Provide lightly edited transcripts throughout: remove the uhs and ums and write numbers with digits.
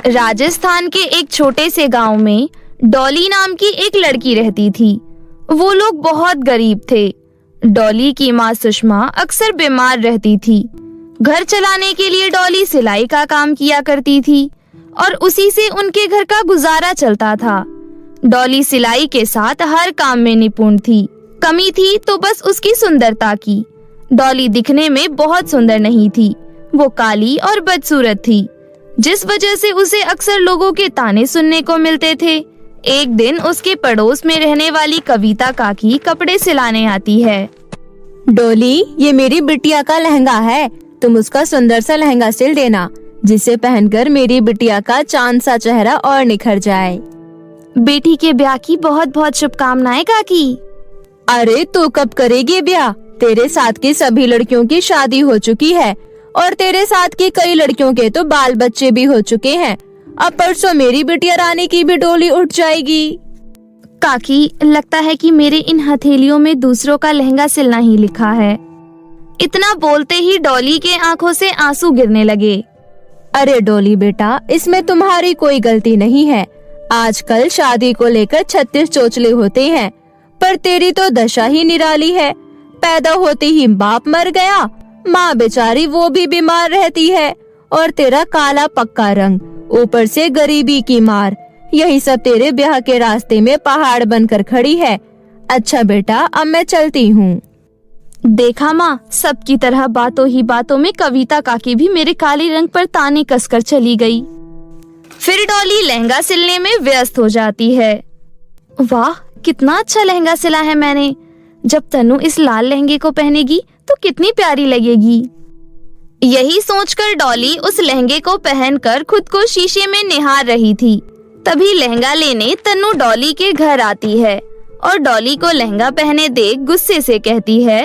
राजस्थान के एक छोटे से गांव में डॉली नाम की एक लड़की रहती थी। वो लोग बहुत गरीब थे। डॉली की माँ सुषमा अक्सर बीमार रहती थी। घर चलाने के लिए डॉली सिलाई का काम किया करती थी और उसी से उनके घर का गुजारा चलता था। डॉली सिलाई के साथ हर काम में निपुण थी। कमी थी तो बस उसकी सुंदरता की। डॉली दिखने में बहुत सुंदर नहीं थी। वो काली और बदसूरत थी, जिस वजह से उसे अक्सर लोगों के ताने सुनने को मिलते थे। एक दिन उसके पड़ोस में रहने वाली कविता काकी कपड़े सिलाने आती है। डॉली, ये मेरी बिटिया का लहंगा है, तुम उसका सुंदर सा लहंगा सिल देना, जिसे पहनकर मेरी बिटिया का चांद सा चेहरा और निखर जाए। बेटी के ब्याह की बहुत बहुत शुभकामनाएं काकी। अरे तू कब करेगी ब्याह? तेरे साथ की सभी लड़कियों की शादी हो चुकी है और तेरे साथ की कई लड़कियों के तो बाल बच्चे भी हो चुके हैं। अब परसों मेरी बिटिया रानी की भी डोली उठ जाएगी। काकी, लगता है कि मेरे इन हथेलियों में दूसरों का लहंगा सिलना ही लिखा है। इतना बोलते ही डॉली के आंखों से आंसू गिरने लगे। अरे डॉली बेटा, इसमें तुम्हारी कोई गलती नहीं है। आजकल शादी को लेकर 36 चोचले होते हैं, पर तेरी तो दशा ही निराली है। पैदा होते ही बाप मर गया, माँ बेचारी वो भी बीमार रहती है, और तेरा काला पक्का रंग, ऊपर से गरीबी की मार, यही सब तेरे ब्याह के रास्ते में पहाड़ बनकर खड़ी है। अच्छा बेटा, अब मैं चलती हूँ। देखा माँ, सबकी तरह बातों ही बातों में कविता काकी भी मेरे काले रंग पर ताने कसकर चली गई। फिर डॉली लहंगा सिलने में व्यस्त हो जाती है। वाह, कितना अच्छा लहंगा सिला है मैंने। जब तनु इस लाल लहंगे को पहनेगी तो कितनी प्यारी लगेगी। यही सोचकर डॉली उस लहंगे को पहनकर खुद को शीशे में निहार रही थी। तभी लहंगा लेने तनु डॉली के घर आती है और डॉली को लहंगा पहने देख गुस्से से कहती है,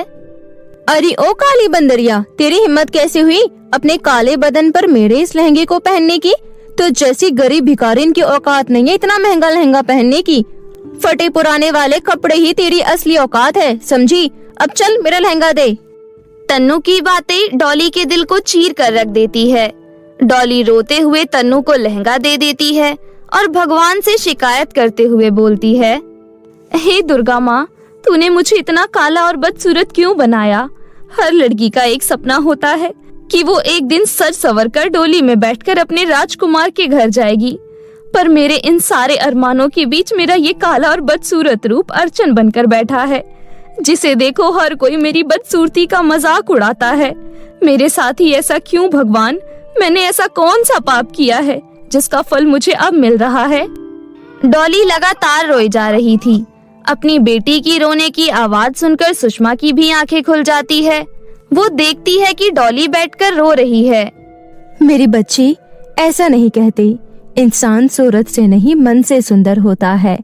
अरे ओ काली बंदरिया, तेरी हिम्मत कैसे हुई अपने काले बदन पर मेरे इस लहंगे को पहनने की? तो जैसी गरीब भिखारिन की औकात नहीं है इतना महंगा लहंगा पहनने की। फटे पुराने वाले कपड़े ही तेरी असली औकात है, समझी? अब चल, मेरा लहंगा दे। तन्नू की बातें डॉली के दिल को चीर कर रख देती है। डॉली रोते हुए तन्नू को लहंगा दे देती है और भगवान से शिकायत करते हुए बोलती है, हे दुर्गा माँ, तूने मुझे इतना काला और बदसूरत क्यों बनाया? हर लड़की का एक सपना होता है कि वो एक दिन सज संवर कर डोली में बैठकर अपने राजकुमार के घर जाएगी, पर मेरे इन सारे अरमानों के बीच मेरा ये काला और बदसूरत रूप अड़चन बनकर बैठा है। जिसे देखो हर कोई मेरी बदसूरती का मजाक उड़ाता है। मेरे साथ ही ऐसा क्यों भगवान? मैंने ऐसा कौन सा पाप किया है जिसका फल मुझे अब मिल रहा है? डॉली लगातार रोई जा रही थी। अपनी बेटी की रोने की आवाज सुनकर सुषमा की भी आंखें खुल जाती है। वो देखती है कि डॉली बैठकर रो रही है। मेरी बच्ची, ऐसा नहीं कहते। इंसान सूरत से नहीं मन से सुंदर होता है।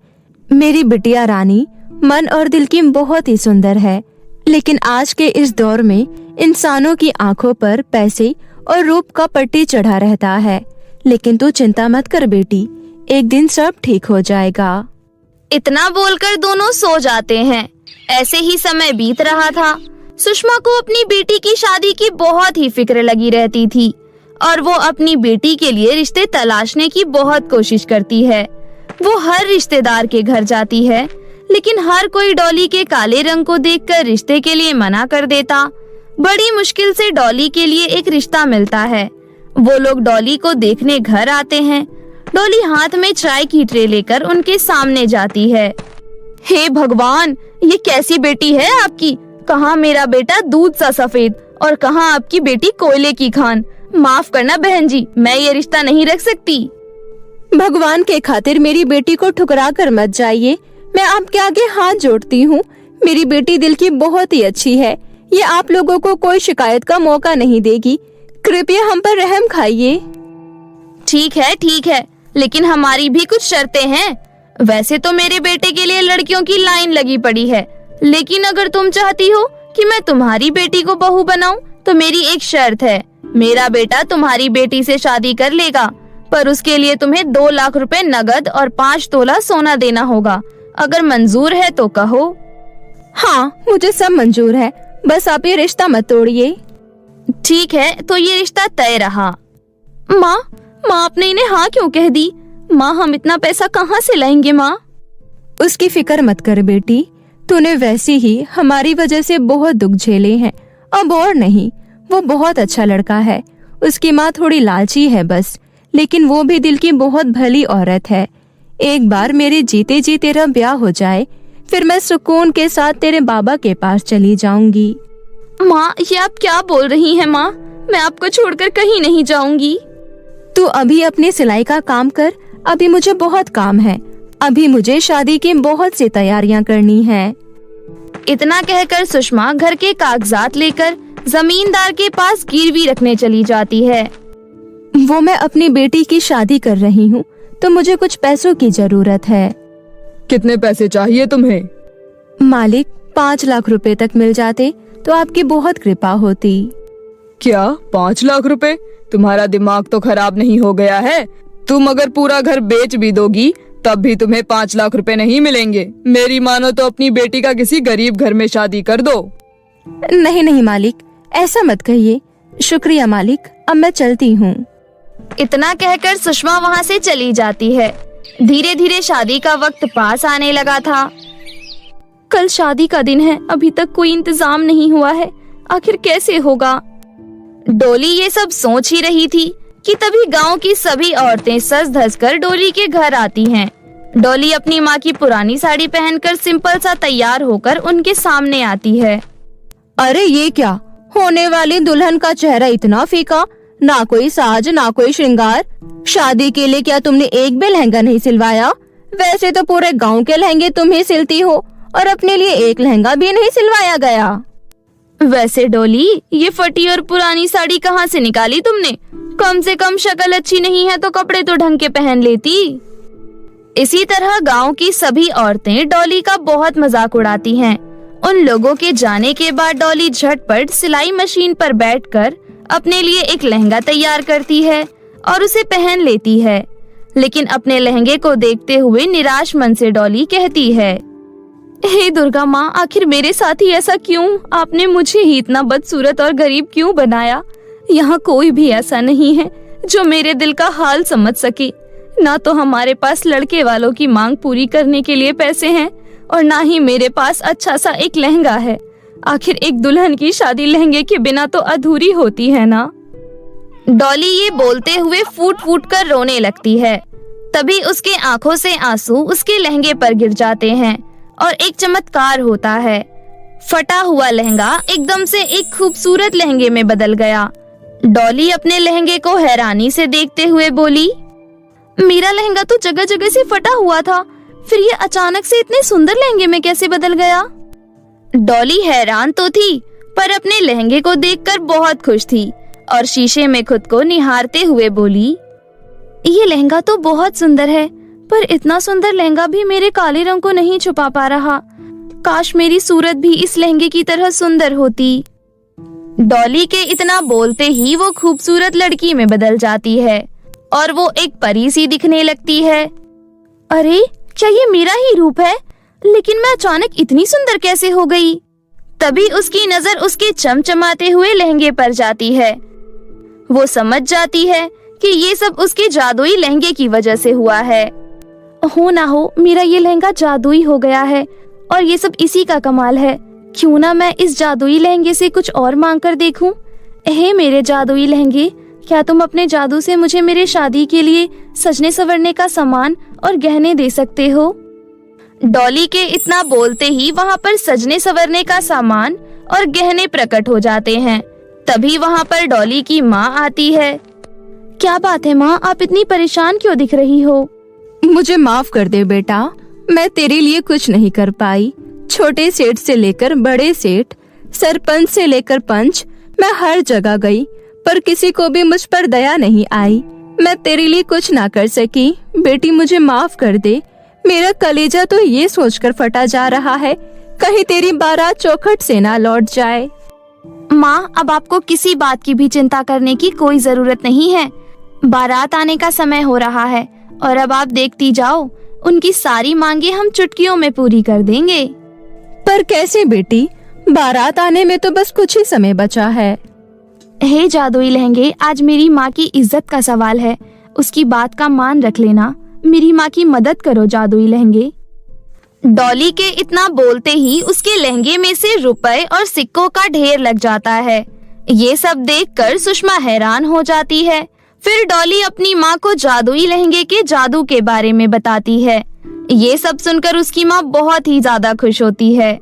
मेरी बिटिया रानी मन और दिल की बहुत ही सुंदर है, लेकिन आज के इस दौर में इंसानों की आंखों पर पैसे और रूप का पट्टी चढ़ा रहता है। लेकिन तू चिंता मत कर बेटी, एक दिन सब ठीक हो जाएगा। इतना बोलकर दोनों सो जाते हैं। ऐसे ही समय बीत रहा था। सुषमा को अपनी बेटी की शादी की बहुत ही फिक्र लगी रहती थी और वो अपनी बेटी के लिए रिश्ते तलाशने की बहुत कोशिश करती है। वो हर रिश्तेदार के घर जाती है, लेकिन हर कोई डॉली के काले रंग को देखकर रिश्ते के लिए मना कर देता। बड़ी मुश्किल से डॉली के लिए एक रिश्ता मिलता है। वो लोग डॉली को देखने घर आते हैं। डॉली हाथ में चाय की ट्रे लेकर उनके सामने जाती है। हे भगवान, ये कैसी बेटी है आपकी? कहाँ मेरा बेटा दूध सा सफेद और कहाँ आपकी बेटी कोयले की खान। माफ करना बहन जी, मैं ये रिश्ता नहीं रख सकती। भगवान के खातिर मेरी बेटी को ठुकरा कर मत जाइए। मैं आपके आगे हाथ जोड़ती हूँ। मेरी बेटी दिल की बहुत ही अच्छी है। ये आप लोगों को कोई शिकायत का मौका नहीं देगी। कृपया हम पर रहम खाइए। ठीक है, लेकिन हमारी भी कुछ शर्तें हैं। वैसे तो मेरे बेटे के लिए लड़कियों की लाइन लगी पड़ी है, लेकिन अगर तुम चाहती हो कि मैं तुम्हारी बेटी को बहू बनाऊं, तो मेरी एक शर्त है। मेरा बेटा तुम्हारी बेटी से शादी कर लेगा, पर उसके लिए तुम्हें 2 लाख रुपए नगद और 5 तोला सोना देना होगा। अगर मंजूर है तो कहो। हाँ, मुझे सब मंजूर है, बस आप ये रिश्ता मत तोड़िए। ठीक है, तो ये रिश्ता तय रहा। माँ, माँ आपने इन्हें हाँ क्यों कह दी? माँ हम इतना पैसा कहाँ से लाएंगे माँ? उसकी फिक्र मत कर बेटी, तूने वैसे ही हमारी वजह से बहुत दुख झेले हैं। अब और नहीं, वो बहुत अच्छा लड़का है। उसकी माँ थोड़ी लालची है बस, लेकिन वो भी दिल की बहुत भली औरत है। एक बार मेरे जीते जी तेरा ब्याह हो जाए, फिर मैं सुकून के साथ तेरे बाबा के पास चली जाऊंगी। माँ ये आप क्या बोल रही हैं माँ? मैं आपको छोड़कर कहीं नहीं जाऊंगी। तू अभी अपनी सिलाई का काम कर, अभी मुझे बहुत काम है। अभी मुझे शादी की बहुत सी तैयारियां करनी है। इतना कहकर सुषमा घर के कागजात लेकर जमींदार के पास गिरवी रखने चली जाती है। वो मैं अपनी बेटी की शादी कर रही हूँ, तो मुझे कुछ पैसों की जरूरत है। कितने पैसे चाहिए तुम्हें? मालिक 5 लाख रुपए तक मिल जाते तो आपकी बहुत कृपा होती। क्या 5 लाख रुपए? तुम्हारा दिमाग तो खराब नहीं हो गया है? तुम अगर पूरा घर बेच भी दोगी तब भी तुम्हें 5 लाख रुपए नहीं मिलेंगे। मेरी मानो तो अपनी बेटी का किसी गरीब घर में शादी कर दो। नहीं नहीं मालिक, ऐसा मत कहिए। शुक्रिया मालिक, अब मैं चलती हूँ। इतना कहकर सुषमा वहाँ से चली जाती है। धीरे धीरे शादी का वक्त पास आने लगा था। कल शादी का दिन है, अभी तक कोई इंतजाम नहीं हुआ है। आखिर कैसे होगा? डोली ये सब सोच ही रही थी कि तभी गांव की सभी औरतें सज धज कर डोली के घर आती हैं। डोली अपनी माँ की पुरानी साड़ी पहनकर सिंपल सा तैयार होकर उनके सामने आती है। अरे ये क्या, होने वाली दुल्हन का चेहरा इतना फीका, ना कोई साज ना कोई श्रृंगार। शादी के लिए क्या तुमने एक भी लहंगा नहीं सिलवाया? वैसे तो पूरे गांव के लहंगे तुम ही सिलती हो और अपने लिए एक लहंगा भी नहीं सिलवाया गया। वैसे डोली, ये फटी और पुरानी साड़ी कहाँ से निकाली तुमने? कम से कम शक्ल अच्छी नहीं है तो कपड़े तो ढंग के पहन लेती। इसी तरह गांव की सभी औरतें डॉली का बहुत मजाक उड़ाती हैं। उन लोगों के जाने के बाद डॉली झटपट सिलाई मशीन पर बैठकर अपने लिए एक लहंगा तैयार करती है और उसे पहन लेती है। लेकिन अपने लहंगे को देखते हुए निराश मन से डॉली कहती है, हे दुर्गा माँ, आखिर मेरे साथ ही ऐसा क्यों? आपने मुझे ही इतना बदसूरत और गरीब क्यों बनाया? यहाँ कोई भी ऐसा नहीं है जो मेरे दिल का हाल समझ सके। ना तो हमारे पास लड़के वालों की मांग पूरी करने के लिए पैसे हैं और ना ही मेरे पास अच्छा सा एक लहंगा है। आखिर एक दुल्हन की शादी लहंगे के बिना तो अधूरी होती है ना। डॉली ये बोलते हुए फूट फूट कर रोने लगती है। तभी उसके आंखों से आंसू उसके लहंगे पर गिर जाते हैं और एक चमत्कार होता है। फटा हुआ लहंगा एकदम से एक खूबसूरत लहंगे में बदल गया। डॉली अपने लहंगे को हैरानी से देखते हुए बोली, मेरा लहंगा तो जगह जगह से फटा हुआ था, फिर ये अचानक से इतने सुंदर लहंगे में कैसे बदल गया? डॉली हैरान तो थी पर अपने लहंगे को देखकर बहुत खुश थी और शीशे में खुद को निहारते हुए बोली, ये लहंगा तो बहुत सुंदर है, पर इतना सुंदर लहंगा भी मेरे काले रंग को नहीं छुपा पा रहा। काश मेरी सूरत भी इस लहंगे की तरह सुंदर होती। डॉली के इतना बोलते ही वो खूबसूरत लड़की में बदल जाती है और वो एक परी सी दिखने लगती है। अरे क्या ये मेरा ही रूप है? लेकिन मैं अचानक इतनी सुंदर कैसे हो गई? तभी उसकी नजर उसके चमचमाते हुए लहंगे पर जाती है। वो समझ जाती है कि ये सब उसके जादुई लहंगे की वजह से हुआ है। हो ना हो मेरा ये लहंगा जादुई हो गया है और ये सब इसी का कमाल है। क्यों ना मैं इस जादुई लहंगे से कुछ और मांग कर देखूं। हे मेरे जादुई लहंगे, क्या तुम अपने जादू से मुझे मेरे शादी के लिए सजने संवरने का सामान और गहने दे सकते हो? डॉली के इतना बोलते ही वहाँ पर सजने संवरने का सामान और गहने प्रकट हो जाते हैं। तभी वहाँ पर डॉली की माँ आती है। क्या बात है माँ, आप इतनी परेशान क्यों दिख रही हो? मुझे माफ कर दे बेटा, मैं तेरे लिए कुछ नहीं कर पाई। छोटे सेठ से लेकर बड़े सेठ, सरपंच से लेकर पंच, मैं हर जगह गई पर किसी को भी मुझ पर दया नहीं आई। मैं तेरे लिए कुछ ना कर सकी। बेटी मुझे माफ कर दे। मेरा कलेजा तो ये सोचकर फटा जा रहा है कहीं तेरी बारात चौखट से ना लौट जाए। माँ, अब आपको किसी बात की भी चिंता करने की कोई जरूरत नहीं है। बारात आने का समय हो रहा है और अब आप देखती जाओ, उनकी सारी मांगे हम चुटकियों में पूरी कर देंगे। पर कैसे बेटी? बारात आने में तो बस कुछ ही समय बचा है। हे जादुई लहंगे, आज मेरी माँ की इज्जत का सवाल है। उसकी बात का मान रख लेना। मेरी माँ की मदद करो जादुई लहंगे। डॉली के इतना बोलते ही उसके लहंगे में से रुपए और सिक्कों का ढेर लग जाता है। ये सब देखकर सुषमा हैरान हो जाती है। फिर डॉली अपनी माँ को जादुई लहंगे के जादू के बारे में बताती है। ये सब सुनकर उसकी माँ बहुत ही ज्यादा खुश होती है।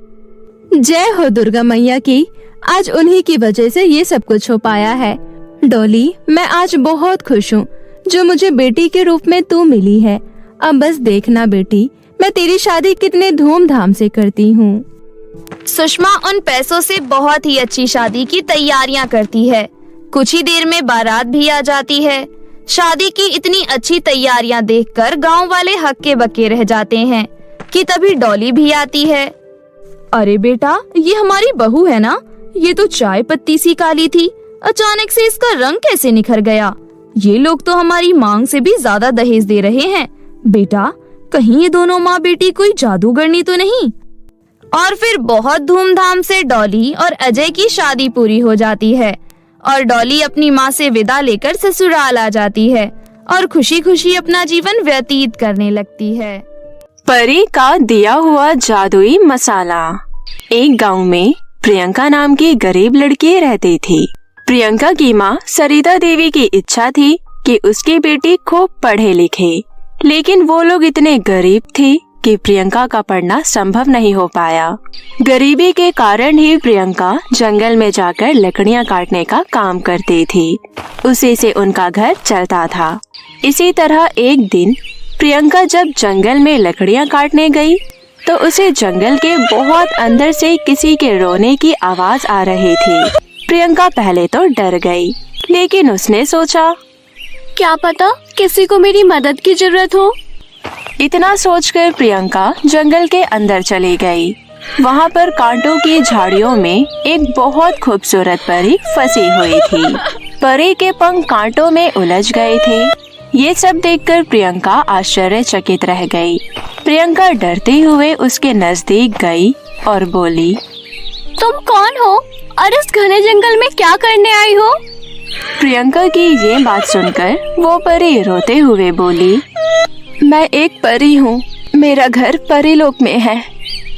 जय हो दुर्गा मैया की, आज उन्हीं की वजह से ये सब कुछ हो पाया है। डॉली, मैं आज बहुत खुश हूँ जो मुझे बेटी के रूप में तू मिली है। अब बस देखना बेटी, मैं तेरी शादी कितने धूमधाम से करती हूँ। सुषमा उन पैसों से बहुत ही अच्छी शादी की तैयारियां करती है। कुछ ही देर में बारात भी आ जाती है। शादी की इतनी अच्छी तैयारियां देखकर गांव वाले हक्के बक्के रह जाते हैं कि तभी डॉली भी आती है। अरे बेटा, ये हमारी बहू है ना? ये तो चाय पत्ती सी काली थी, अचानक से इसका रंग कैसे निखर गया? ये लोग तो हमारी मांग से भी ज्यादा दहेज दे रहे हैं। बेटा, कहीं ये दोनों माँ बेटी कोई जादूगरनी तो नहीं? और फिर बहुत धूमधाम से डॉली और अजय की शादी पूरी हो जाती है और डॉली अपनी माँ से विदा लेकर ससुराल आ जाती है और खुशी खुशी अपना जीवन व्यतीत करने लगती है। परी का दिया हुआ जादुई मसाला। एक गांव में प्रियंका नाम की गरीब लड़की रहती थी। प्रियंका की माँ सरिता देवी की इच्छा थी कि उसकी बेटी खूब पढ़े लिखे, लेकिन वो लोग इतने गरीब थे कि प्रियंका का पढ़ना संभव नहीं हो पाया। गरीबी के कारण ही प्रियंका जंगल में जाकर लकड़ियां काटने का काम करती थी। उसी से उनका घर चलता था। इसी तरह एक दिन प्रियंका जब जंगल में लकड़ियां काटने गई तो उसे जंगल के बहुत अंदर से किसी के रोने की आवाज आ रही थी। प्रियंका पहले तो डर गई, लेकिन उसने सोचा, क्या पता किसी को मेरी मदद की जरूरत हो। इतना सोचकर प्रियंका जंगल के अंदर चली गई। वहाँ पर कांटों की झाड़ियों में एक बहुत खूबसूरत परी फंसी हुई थी। परी के पंख कांटों में उलझ गए थे। ये सब देखकर प्रियंका आश्चर्यचकित रह गई। प्रियंका डरते हुए उसके नजदीक गई और बोली, तुम कौन हो और इस घने जंगल में क्या करने आई हो? प्रियंका की ये बात सुनकर वो परी रोते हुए बोली, मैं एक परी हूँ। मेरा घर परीलोक में है।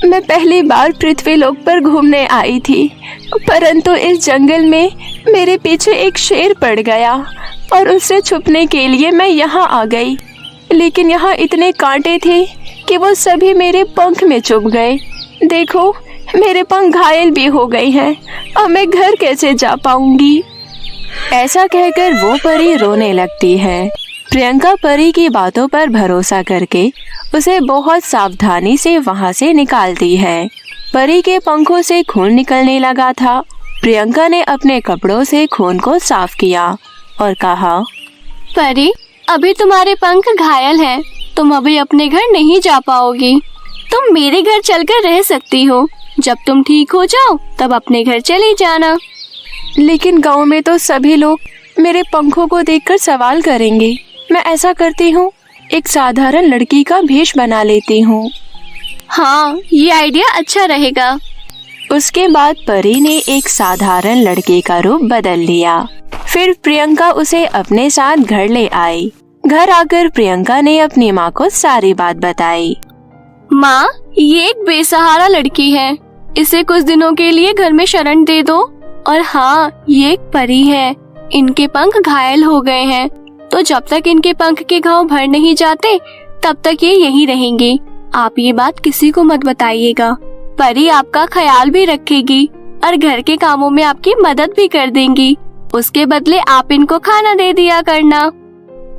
मैं पहली बार पृथ्वीलोक पर घूमने आई थी, परंतु इस जंगल में मेरे पीछे एक शेर पड़ गया और उससे छुपने के लिए मैं यहाँ आ गई। लेकिन यहाँ इतने कांटे थे कि वो सभी मेरे पंख में चुभ गए। देखो, मेरे पंख घायल भी हो गए हैं। अब मैं घर कैसे जा पाऊंगी? ऐसा कहकर वो परी रोने लगती है। प्रियंका परी की बातों पर भरोसा करके उसे बहुत सावधानी से वहाँ से निकालती है। परी के पंखों से खून निकलने लगा था। प्रियंका ने अपने कपड़ों से खून को साफ किया और कहा, परी, अभी तुम्हारे पंख घायल हैं। तुम अभी अपने घर नहीं जा पाओगी। तुम मेरे घर चलकर रह सकती हो। जब तुम ठीक हो जाओ तब अपने घर चली जाना। लेकिन गांव में तो सभी लोग मेरे पंखों को देखकर सवाल करेंगे। मैं ऐसा करती हूँ, एक साधारण लड़की का भेष बना लेती हूँ। हाँ, ये आइडिया अच्छा रहेगा। उसके बाद परी ने एक साधारण लड़के का रूप बदल लिया। फिर प्रियंका उसे अपने साथ घर ले आई। घर आकर प्रियंका ने अपनी माँ को सारी बात बताई। माँ, ये एक बेसहारा लड़की है। इसे कुछ दिनों के लिए घर में शरण दे दो। और हाँ, ये एक परी है। इनके पंख घायल हो गए हैं, तो जब तक इनके पंख के घाव भर नहीं जाते तब तक ये यहीं रहेंगी। आप ये बात किसी को मत बताइएगा। परी आपका ख्याल भी रखेगी और घर के कामों में आपकी मदद भी कर देंगी। उसके बदले आप इनको खाना दे दिया करना।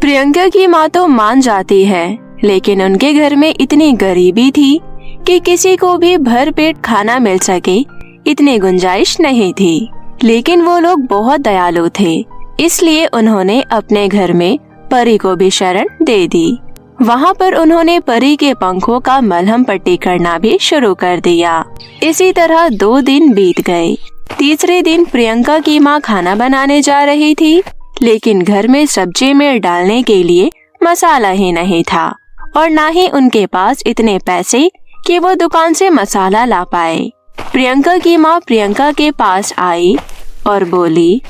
प्रियंका की माँ तो मान जाती है, लेकिन उनके घर में इतनी गरीबी थी कि किसी को भी भर पेट खाना मिल सके इतनी गुंजाइश नहीं थी। लेकिन वो लोग बहुत दयालु थे, इसलिए उन्होंने अपने घर में परी को भी शरण दे दी। वहाँ पर उन्होंने परी के पंखों का मलहम पट्टी करना भी शुरू कर दिया। इसी तरह 2 दिन बीत गए। तीसरे दिन प्रियंका की माँ खाना बनाने जा रही थी, लेकिन घर में सब्जी में डालने के लिए मसाला ही नहीं था और ना ही उनके पास इतने पैसे कि वो दुकान से मसाला ला पाए। प्रियंका की माँ प्रियंका के पास आई और बोली,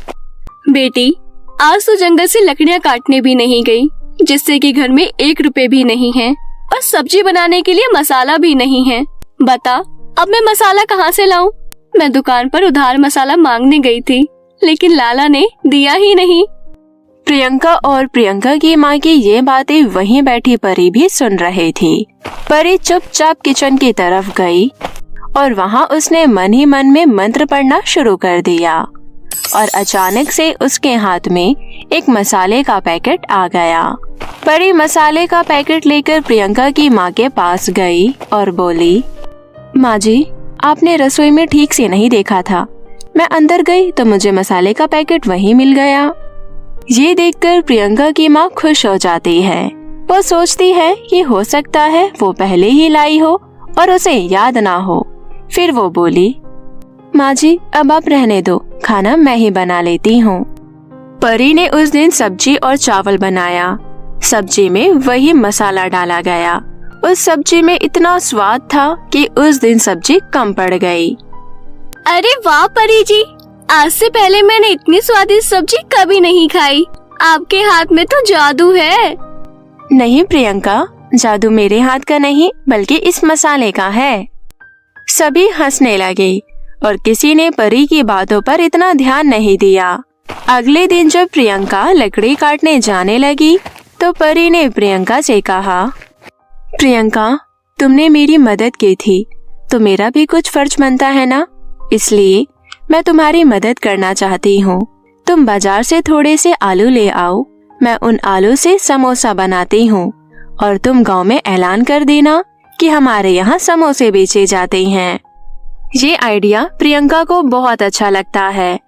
बेटी, आज तो जंगल से लकड़ियाँ काटने भी नहीं गई। जिससे कि घर में 1 रुपए भी नहीं है और सब्जी बनाने के लिए मसाला भी नहीं है। बता, अब मैं मसाला कहाँ से लाऊं? मैं दुकान पर उधार मसाला मांगने गई थी, लेकिन लाला ने दिया ही नहीं। प्रियंका और प्रियंका की माँ की ये बातें वहीं बैठी परी भी सुन रही थी। परी चुपचाप किचन की तरफ गई और वहाँ उसने मन ही मन में मंत्र पढ़ना शुरू कर दिया और अचानक से उसके हाथ में एक मसाले का पैकेट आ गया। परी मसाले का पैकेट लेकर प्रियंका की माँ के पास गई और बोली, माँ जी, आपने रसोई में ठीक से नहीं देखा था। मैं अंदर गई तो मुझे मसाले का पैकेट वहीं मिल गया। ये देखकर प्रियंका की माँ खुश हो जाती है। वो सोचती है कि हो सकता है वो पहले ही लाई हो और उसे याद ना हो। फिर वो बोली, माँ जी, अब आप रहने दो, खाना मैं ही बना लेती हूँ। परी ने उस दिन सब्जी और चावल बनाया। सब्जी में वही मसाला डाला गया। उस सब्जी में इतना स्वाद था कि उस दिन सब्जी कम पड़ गई। अरे वाह परी जी, आज से पहले मैंने इतनी स्वादिष्ट सब्जी कभी नहीं खाई। आपके हाथ में तो जादू है। नहीं प्रियंका, जादू मेरे हाथ का नहीं बल्कि इस मसाले का है। सभी हंसने लगे और किसी ने परी की बातों पर इतना ध्यान नहीं दिया। अगले दिन जब प्रियंका लकड़ी काटने जाने लगी तो परी ने प्रियंका से कहा, प्रियंका, तुमने मेरी मदद की थी तो मेरा भी कुछ फर्ज बनता है ना, इसलिए मैं तुम्हारी मदद करना चाहती हूँ। तुम बाजार से थोड़े से आलू ले आओ, मैं उन आलू से समोसा बनाती हूँ और तुम गांव में ऐलान कर देना कि हमारे यहाँ समोसे बेचे जाते हैं। ये आइडिया प्रियंका को बहुत अच्छा लगता है।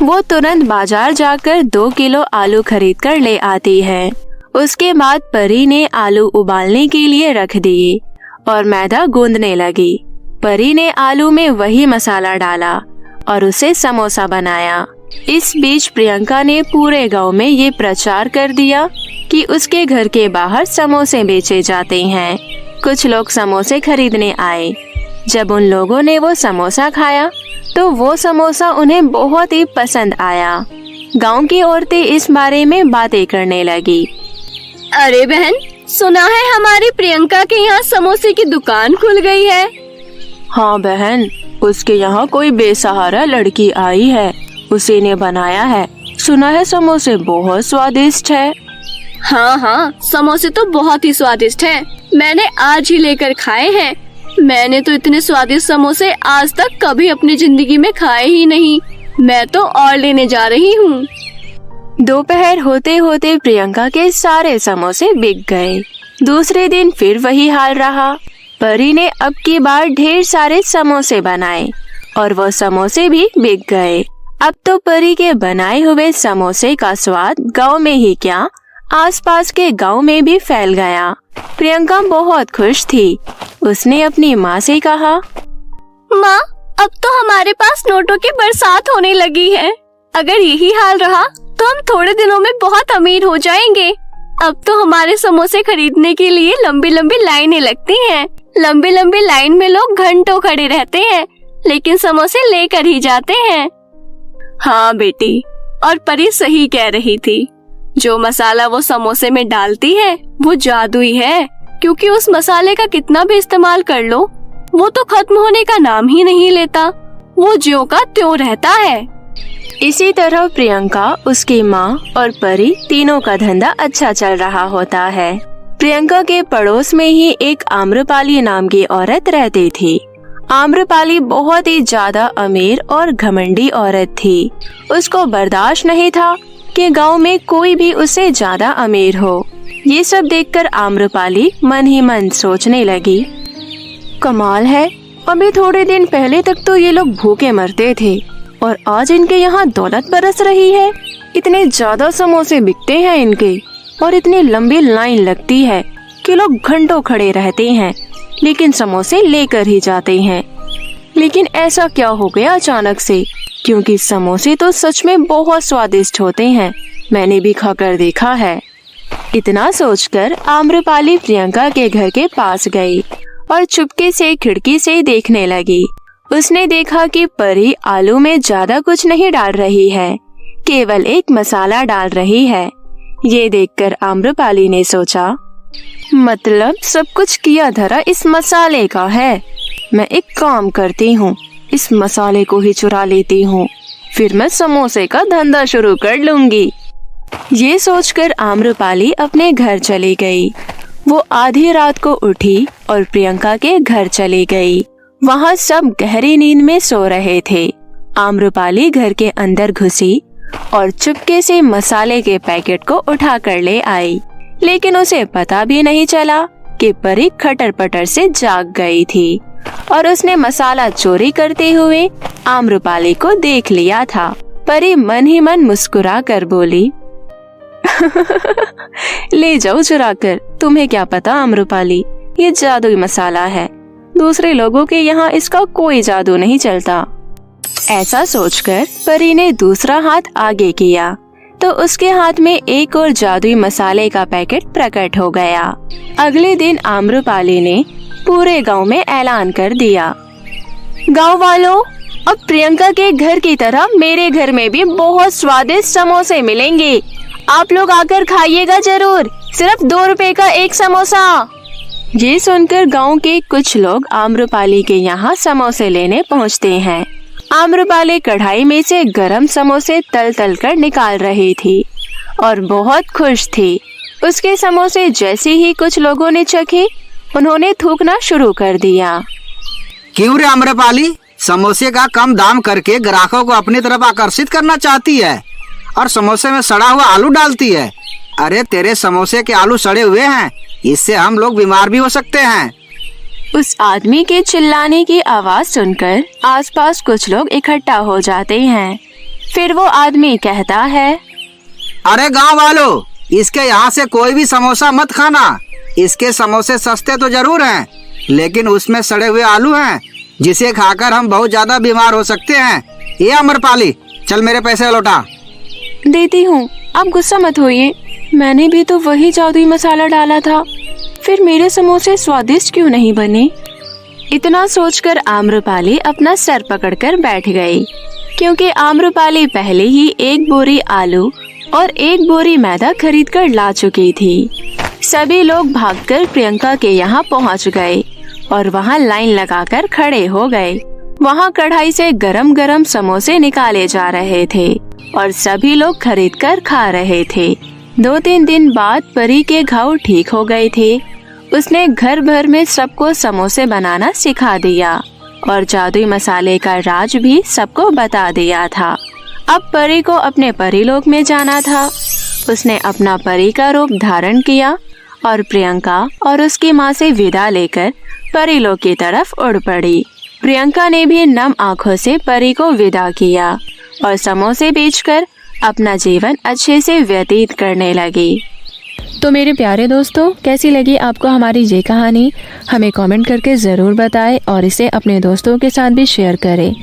वो तुरंत बाजार जाकर 2 किलो आलू खरीद कर ले आती है। उसके बाद परी ने आलू उबालने के लिए रख दिए और मैदा गूंदने लगी। परी ने आलू में वही मसाला डाला और उसे समोसा बनाया। इस बीच प्रियंका ने पूरे गांव में ये प्रचार कर दिया कि उसके घर के बाहर समोसे बेचे जाते हैं। कुछ लोग समोसे खरीदने आए। जब उन लोगों ने वो समोसा खाया तो वो समोसा उन्हें बहुत ही पसंद आया। गांव की औरतें इस बारे में बातें करने लगी। अरे बहन, सुना है हमारी प्रियंका के यहाँ समोसे की दुकान खुल गई है। हाँ बहन, उसके यहाँ कोई बेसहारा लड़की आई है, उसी ने बनाया है। सुना है समोसे बहुत स्वादिष्ट है। हाँ, समोसे तो बहुत ही स्वादिष्ट है। मैंने आज ही लेकर खाए हैं। मैंने तो इतने स्वादिष्ट समोसे आज तक कभी अपनी जिंदगी में खाए ही नहीं। मैं तो और लेने जा रही हूँ। दोपहर होते होते प्रियंका के सारे समोसे बिक गए। दूसरे दिन फिर वही हाल रहा। परी ने अब की बार ढेर सारे समोसे बनाए और वो समोसे भी बिक गए। अब तो परी के बनाए हुए समोसे का स्वाद गांव में ही क्या, आसपास के गांव में भी फैल गया। प्रियंका बहुत खुश थी। उसने अपनी माँ से कहा, माँ, अब तो हमारे पास नोटों की बरसात होने लगी है। अगर यही हाल रहा तो हम थोड़े दिनों में बहुत अमीर हो जाएंगे। अब तो हमारे समोसे खरीदने के लिए लंबी लंबी लाइनें लगती हैं। लंबी लंबी लाइन में लोग घंटों खड़े रहते हैं, लेकिन समोसे लेकर ही जाते हैं। हाँ बेटी, और परी सही कह रही थी। जो मसाला वो समोसे में डालती है वो जादुई है, क्योंकि उस मसाले का कितना भी इस्तेमाल कर लो वो तो खत्म होने का नाम ही नहीं लेता। वो ज्यों का त्यों रहता है। इसी तरह प्रियंका, उसकी माँ और परी तीनों का धंधा अच्छा चल रहा होता है। प्रियंका के पड़ोस में ही एक आम्रपाली नाम की औरत रहती थी। आम्रपाली बहुत ही ज्यादा अमीर और घमंडी औरत थी। उसको बर्दाश्त नहीं था कि गांव में कोई भी उससे ज्यादा अमीर हो। ये सब देखकर आम्रपाली मन ही मन सोचने लगी, कमाल है, अभी थोड़े दिन पहले तक तो ये लोग भूखे मरते थे और आज इनके यहाँ दौलत बरस रही है। इतने ज्यादा समोसे बिकते हैं इनके और इतनी लंबी लाइन लगती है कि लोग घंटों खड़े रहते हैं, लेकिन समोसे लेकर ही जाते हैं। लेकिन ऐसा क्या हो गया अचानक से, क्योंकि समोसे तो सच में बहुत स्वादिष्ट होते हैं, मैंने भी खाकर देखा है। इतना सोचकर आम्रपाली प्रियंका के घर के पास गई और चुपके से खिड़की से देखने लगी। उसने देखा कि परी आलू में ज्यादा कुछ नहीं डाल रही है, केवल एक मसाला डाल रही है। ये देखकर आम्रपाली ने सोचा, मतलब सब कुछ किया धरा इस मसाले का है। मैं एक काम करती हूँ, इस मसाले को ही चुरा लेती हूँ, फिर मैं समोसे का धंधा शुरू कर लूंगी। ये सोचकर आम्रपाली अपने घर चली गई। वो आधी रात को उठी और प्रियंका के घर चली गई। वहाँ सब गहरी नींद में सो रहे थे। आम्रपाली घर के अंदर घुसी और चुपके से मसाले के पैकेट को उठा कर ले आई, लेकिन उसे पता भी नहीं चला कि परी खटर पटर से जाग गई थी और उसने मसाला चोरी करते हुए आम्रपाली को देख लिया था। परी मन ही मन मुस्कुरा कर बोली, ले जाओ चुरा कर, तुम्हें क्या पता आम्रपाली, ये जादुई मसाला है, दूसरे लोगों के यहाँ इसका कोई जादू नहीं चलता। ऐसा सोचकर परी ने दूसरा हाथ आगे किया तो उसके हाथ में एक और जादुई मसाले का पैकेट प्रकट हो गया। अगले दिन आम्रपाली ने पूरे गांव में ऐलान कर दिया, गांव वालों, अब प्रियंका के घर की तरह मेरे घर में भी बहुत स्वादिष्ट समोसे मिलेंगे। आप लोग आकर खाइएगा जरूर, सिर्फ 2 रुपए का एक समोसा। ये सुनकर गांव के कुछ लोग आम्रपाली के यहाँ समोसे लेने पहुँचते हैं। आम्रपाली कढ़ाई में से गरम समोसे तल तल कर निकाल रही थी और बहुत खुश थी। उसके समोसे जैसे ही कुछ लोगों ने चखे, उन्होंने थूकना शुरू कर दिया। क्यों रे आम्रपाली, समोसे का कम दाम करके ग्राहकों को अपनी तरफ आकर्षित करना चाहती है और समोसे में सड़ा हुआ आलू डालती है। अरे तेरे समोसे के आलू सड़े हुए हैं, इससे हम लोग बीमार भी हो सकते हैं। उस आदमी के चिल्लाने की आवाज सुनकर आसपास कुछ लोग इकट्ठा हो जाते हैं। फिर वो आदमी कहता है, अरे गांव वालों, इसके यहाँ से कोई भी समोसा मत खाना। इसके समोसे सस्ते तो जरूर हैं, लेकिन उसमें सड़े हुए आलू हैं, जिसे खाकर हम बहुत ज्यादा बीमार हो सकते हैं। ये आम्रपाली, चल मेरे पैसे लौटा। देती हूँ, आप गुस्सा मत होइए, मैंने भी तो वही जादुई मसाला डाला था, फिर मेरे समोसे स्वादिष्ट क्यों नहीं बने। इतना सोचकर आम्रपाली अपना सर पकड़कर बैठ गई, क्योंकि आम्रपाली पहले ही 1 बोरी आलू और 1 बोरी मैदा खरीद कर ला चुकी थी। सभी लोग भागकर प्रियंका के यहाँ पहुँच गए और वहाँ लाइन लगाकर खड़े हो गए। वहाँ कढ़ाई से गरम गरम समोसे निकाले जा रहे थे और सभी लोग खरीद कर खा रहे थे। 2-3 दिन बाद परी के घाव ठीक हो गए थे। उसने घर भर में सबको समोसे बनाना सिखा दिया और जादुई मसाले का राज भी सबको बता दिया था। अब परी को अपने परीलोक में जाना था। उसने अपना परी का रूप धारण किया और प्रियंका और उसकी माँ से विदा लेकर परीलोक की तरफ उड़ पड़ी। प्रियंका ने भी नम आँखों से परी को विदा किया और समोसे बेचकर अपना जीवन अच्छे से व्यतीत करने लगी। तो मेरे प्यारे दोस्तों, कैसी लगी आपको हमारी ये कहानी? हमें कमेंट करके ज़रूर बताएं और इसे अपने दोस्तों के साथ भी शेयर करें।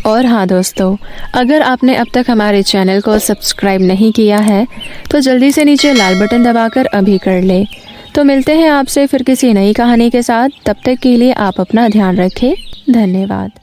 और हाँ दोस्तों, अगर आपने अब तक हमारे चैनल को सब्सक्राइब नहीं किया है तो जल्दी से नीचे लाल बटन दबाकर अभी कर लें। तो मिलते हैं आपसे फिर किसी नई कहानी के साथ। तब तक के लिए आप अपना ध्यान रखें। धन्यवाद।